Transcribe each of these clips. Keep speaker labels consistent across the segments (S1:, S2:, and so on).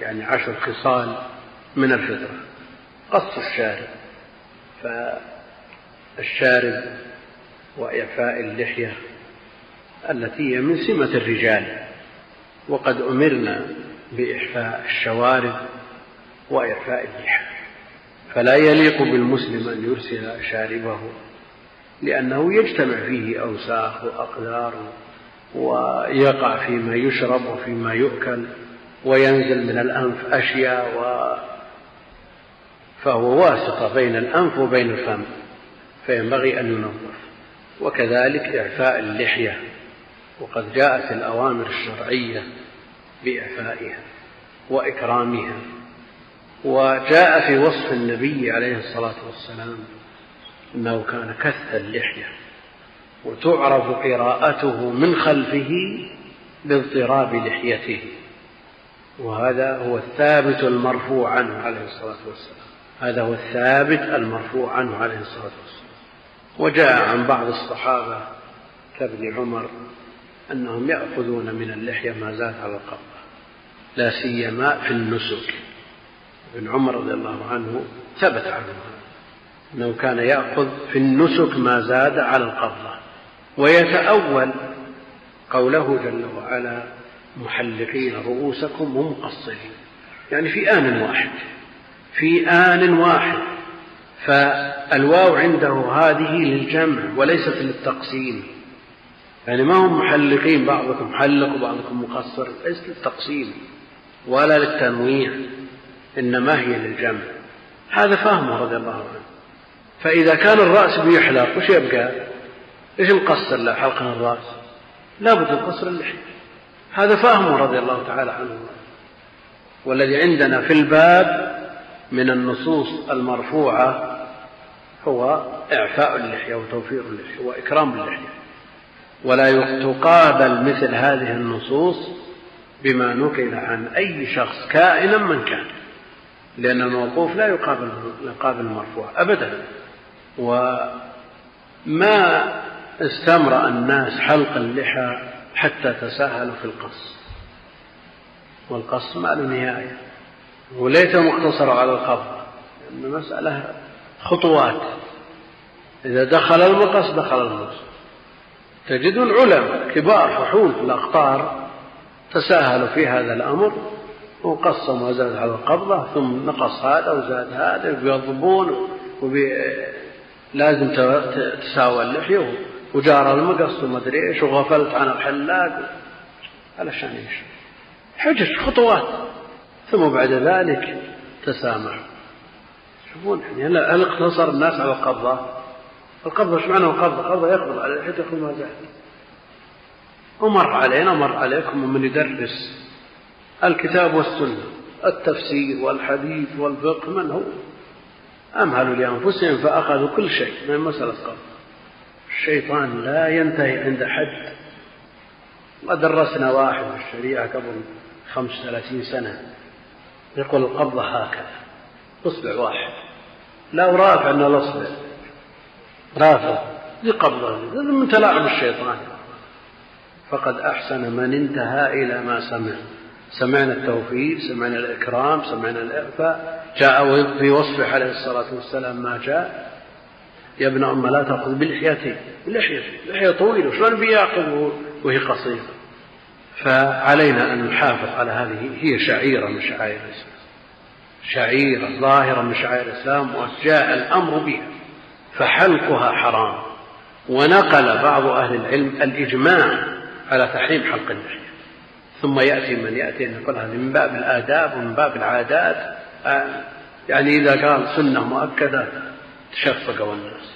S1: يعني 10 خصال من الفطرة: قص الشارب، فالشارب وإعفاء اللحية التي هي من سمة الرجال، وقد أمرنا بإعفاء الشوارب وإعفاء اللحى، فلا يليق بالمسلم أن يرسل شاربه، لأنه يجتمع فيه أوساخ وأقدار ويقع فيما يشرب وفيما يؤكل، وينزل من الأنف أشياء، فهو واسطة بين الأنف وبين الفم، فينبغي أن ينظف. وكذلك إعفاء اللحية، وقد جاءت الأوامر الشرعية بإعفائها وإكرامها، وجاء في وصف النبي عليه الصلاة والسلام أنه كان كث اللحية، وتعرف قراءته من خلفه باضطراب لحيته، وهذا هو الثابت المرفوع عنه عليه الصلاة والسلام، هذا هو الثابت المرفوع عنه عليه الصلاة والسلام. وجاء عن بعض الصحابة كابن عمر أنهم يأخذون من اللحية ما زاد على القبضة، لا سيما في النسك. ابن عمر رضي الله عنه ثبت عنه أنه كان يأخذ في النسك ما زاد على القبضة، ويتأول قوله جل وعلا: محلقين رؤوسكم ومقصرين، يعني في آن واحد، في آن واحد. فالواو عنده هذه للجمع وليست للتقسيم، يعني ما هم محلقين بعضكم محلق وبعضكم مقصر، ليس للتقسيم ولا للتنويع، إنما هي للجمع. هذا فهمه رضي الله عنه. فإذا كان الرأس بيحلق وش يبقى؟ إيش نقصر له حلقنا الرأس؟ لا بد من قصر اللحية. هذا فهمه رضي الله تعالى عنه. والذي عندنا في الباب من النصوص المرفوعة هو إعفاء اللحية وتوفير اللحية وإكرام اللحية، ولا تقابل مثل هذه النصوص بما نقل عن أي شخص كائنا من كان، لأن الموقوف لا يقابل المرفوع أبدا. وما استمرأ الناس حلق اللحى حتى تساهلوا في القص، والقص ما له نهاية، وليس مقتصر على القبض، لأن مسألة خطوات. إذا دخل المقص دخل المقص. تجد العلماء كبار فحول في الأقطار تساهلوا في هذا الأمر، وقصوا ما زاد على القبضة، ثم نقص هذا وزاد هذا، ويضبون لازم تساوى اللحية وجار المقص وما أدري إيش، وغفلت عن الحلاق علشان إيش؟ حجج خطوات. ثم بعد ذلك تسامح. شوفون يعني هل اقتصر الناس على القبضة؟ القبضة ايش معنى القبضة؟ القبضة يقبض على اللحية يأخذ ما زاد. ومر علينا ومر عليكم من يدرس الكتاب والسنة، التفسير والحديث والفقه، من هو أمهلوا لأنفسهم فأخذوا كل شيء من مسألة القبض. الشيطان لا ينتهي عند حد. ودرسنا واحد في الشريعة قبل 35 سنة يقول القبضة هكذا، اصبع واحد، لا ورافع أن الأصبع رافع، دي قبضة، من تلاعب الشيطان. فقد أحسن من انتهى إلى ما سمع. سمعنا التوفيق، سمعنا الإكرام، سمعنا الإعفاء. جاء في وصفه عليه الصلاة والسلام ما جاء: يا ابن أم لا تأخذ بلحيتي، لحية طويلة شلون بيأخذ وهي قصيرة؟ فعلينا أن نحافظ على هذه، هي شعيرة من شعائر الإسلام، شعيرة ظاهرة من شعائر الإسلام، وجاء الأمر بها، فحلقها حرام. ونقل بعض أهل العلم الإجماع على تحريم حلق اللحية، ثم يأتي من يأتي أن يقول هذا من باب الآداب ومن باب العادات، يعني إذا قال سنة مؤكدة تشفقوا الناس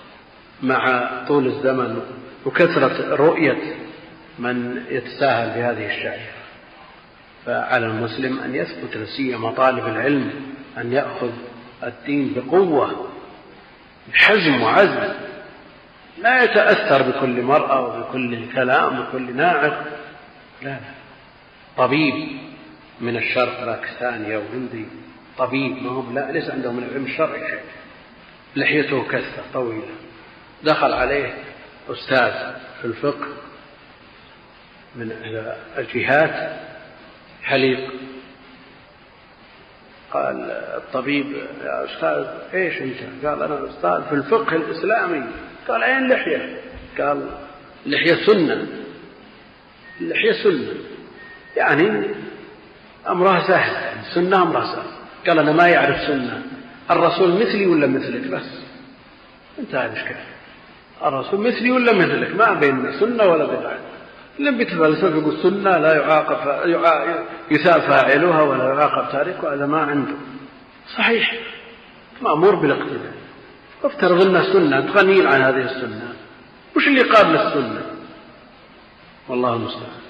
S1: مع طول الزمن وكثرة رؤية من يتساهل بهذه الشعيرة. فعلى المسلم أن يثبت، لسيما طالب العلم، أن يأخذ الدين بقوة، بحزم وعزم، لا يتأثر بكل مرأة وبكل كلام وبكل ناعق. لا، طبيب من الشرق باكستاني أو هندي، طبيب، ما هم لا ليس عندهم من العلم الشرعي شيء، لحيته كثة طويلة، دخل عليه أستاذ في الفقه من الجهات حليق، قال الطبيب: يا أستاذ إيش أنت؟ قال: أنا أستاذ في الفقه الإسلامي. قال: أين لحية؟ قال: اللحية سنة. اللحية سنة يعني أمرها سهل، يعني سنة أمرها سهل. قال: أنا ما يعرف سنة، الرسول مثلي ولا مثلك؟ بس انتهى الإشكال. الرسول مثلي ولا مثلك، ما بيننا سنة ولا بدعة. لم بيتفلسف يقول سنة لا يثاب فاعلها ولا يعاقب تاركها، هذا ما عنده. صحيح مأمور بالاقتداء، افترض لنا سنة غنيين عن هذه السنة، وش اللي قابل السنة؟ والله المستعان.